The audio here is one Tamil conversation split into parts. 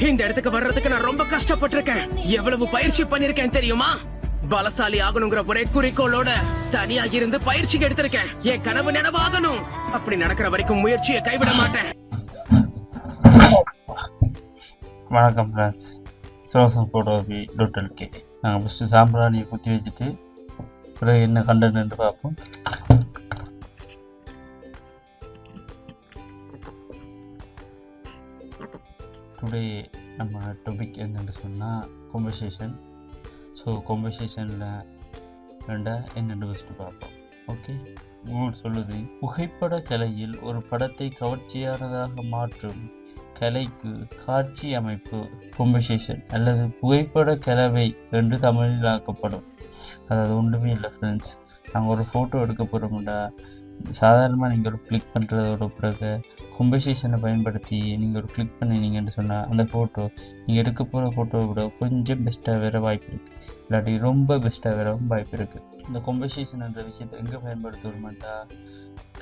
இந்த இடத்துக்கு வர்றதுக்கு நான் ரொம்ப கஷ்டப்பட்டிருக்கேன். எவ்வளவு பயிற்சி பண்ணிருக்கேன் தெரியுமா? பலசாலி ஆகணுங்கிற ஒரே குறிக்கோளோட தனியா இருந்து பயிற்சி எடுத்திருக்கேன். என் கனவு நினைவாகணும். அப்படி நடக்கிற வரைக்கும் முயற்சியை கைவிட மாட்டேன். வணக்கம் ஃப்ரெண்ட்ஸ், சோசம் ஃபோட்டோபி.lk. நாங்கள் ஃபஸ்ட்டு சாம்பிராணியை குத்தி வச்சுட்டு பிறகு என்ன கண்டென்ட் பார்ப்போம். டுடே நம்ம டாபிக் என்னென்னு சொன்னால் கான்வர்சேஷன். ஸோ கான்வர்சேஷனில் என்னென்னு ஃபஸ்ட்டு பார்ப்போம். ஓகே, கூகுள் சொல்லுது, புகைப்பட கலையில் ஒரு படத்தை கவர்ச்சியானதாக மாற்றும் கலைக்கு காட்சி அமைப்பு கான்வர்சேஷன் அல்லது புகைப்பட கலவை என்று தமிழில் ஆக்கப்படும். அதாவது ஒன்றுமே இல்லை ஃப்ரெண்ட்ஸ், நாங்கள் ஒரு ஃபோட்டோ எடுக்க போகிறோம்டா, சாதாரணமாக நீங்கள் ஒரு கிளிக் பண்ணுறதோட பிறகு கான்வர்சேஷனை பயன்படுத்தி நீங்கள் ஒரு கிளிக் பண்ணினீங்கன்னு சொன்னால் அந்த ஃபோட்டோ நீங்கள் எடுக்க போகிற ஃபோட்டோவை விட கொஞ்சம் பெஸ்ட்டாக வேறு வாய்ப்பு இருக்குது, இல்லாட்டி ரொம்ப பெஸ்ட்டாக வேறவும் வாய்ப்பு இருக்குது. இந்த கான்வர்சேஷன்ன்ற விஷயத்தை எங்கே பயன்படுத்துவோம்னா,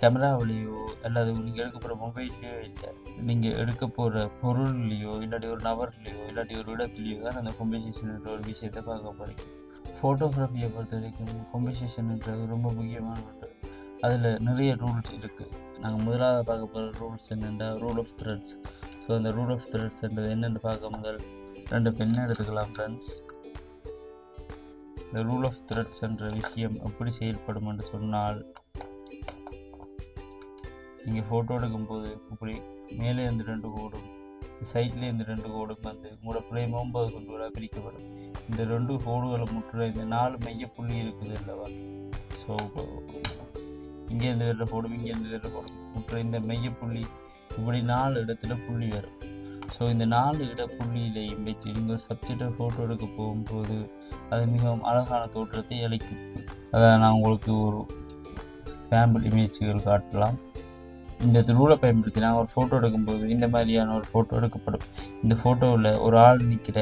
கேமராவிலையோ அல்லது நீங்கள் எடுக்க போகிற மொபைல்லையோ இல்லை, நீங்கள் எடுக்க போகிற பொருள்லையோ இல்லாட்டி ஒரு நபர்லையோ இல்லாட்டி ஒரு இடத்துலையோ தான் அந்த கான்வர்சேஷன்ன்ற ஒரு விஷயத்தை பார்க்க போகிறீங்க. ஃபோட்டோகிராஃபியை பொறுத்த வரைக்கும் கான்வர்சேஷன்ன்றது ரொம்ப முக்கியமான ஒன்று. அதில் நிறைய ரூல்ஸ் இருக்குது. நாங்கள் முதலாவது பார்க்க போகிற ரூல்ஸ் என்னென்னா ரூல் ஆஃப் த்ரெட்ஸ். ஸோ அந்த ரூல் ஆஃப் த்ரெட்ஸ்ன்றது என்னென்னு பார்க்க முதல் 2 பெண்ணை எடுத்துக்கலாம் ஃப்ரெண்ட்ஸ். இந்த ரூல் ஆஃப் த்ரெட்ஸ் என்ற விஷயம் எப்படி செயல்படும் என்று சொன்னால், நீங்கள் ஃபோட்டோ எடுக்கும்போது இப்படி மேலே இருந்து 2 கோடும் சைட்லேருந்து 2 கோடும் வந்து உங்களோட பிரேம் 9 துண்டுகளாக பிரிக்கப்படும். இந்த 2 கோடுகளை முற்றுற இந்த 4 மையப்புள்ளி இருக்குது அல்லவா? ஸோ இங்கேருந்து வேற போடும், இங்கேருந்து வேற போடும், முற்ற இந்த மையப்புள்ளி இப்படி 4 இடத்துல புள்ளி வரும். ஸோ இந்த 4 இட புள்ளியிலையும் வச்சு நீங்கள் ஒரு சப்ஜெக்டை ஃபோட்டோ எடுக்க போகும்போது அது மிகவும் அழகான தோற்றத்தை அளிக்கும். அதான் நான் உங்களுக்கு ஒரு சாம்பிள் இமேஜ்கள் காட்டலாம். இந்த ரூலை பயன்படுத்தி நான் ஒரு ஃபோட்டோ எடுக்கும்போது இந்த மாதிரியான ஒரு ஃபோட்டோ எடுக்கப்படும். இந்த ஃபோட்டோவில் ஒரு ஆள் நிற்கிற,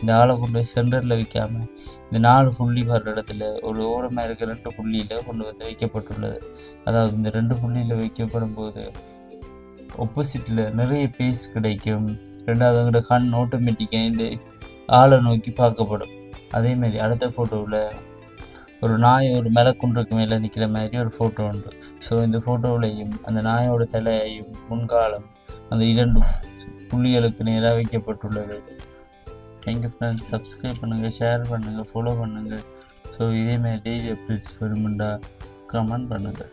இந்த ஆளை கொண்டு போய் சென்டரில் வைக்காமல் இந்த 4 புள்ளி வர்ற இடத்துல ஒரு ஓரமாக இருக்கிற 2 புள்ளியில் கொண்டு வந்து வைக்கப்பட்டுள்ளது. அதாவது இந்த 2 புள்ளியில் வைக்கப்படும் போது ஒப்போசிட்டில் நிறைய பேஸ் கிடைக்கும். ரெண்டாவது கண் ஆட்டோமேட்டிக்காக இந்த ஆளை நோக்கி பார்க்கப்படும். அதேமாதிரி அடுத்த ஃபோட்டோவில் ஒரு நாய் ஒரு மலைக்குன்றுக்கு மேலே நிற்கிற மாதிரி ஒரு ஃபோட்டோ உண்டு. ஸோ இந்த ஃபோட்டோவிலையும் அந்த நாயோட தலையையும் முன்காலம் அந்த 2 புள்ளிகளுக்கு நேராக வைக்கப்பட்டுள்ளது. தேங்க்யூ ஃப்ரெண்ட்ஸ், சப்ஸ்கிரைப் பண்ணுங்கள், ஷேர் பண்ணுங்கள், ஃபாலோ பண்ணுங்கள். ஸோ இதேமாதிரி டெய்லி அப்டேட்ஸ் வருமுண்டா கமெண்ட் பண்ணுங்கள்.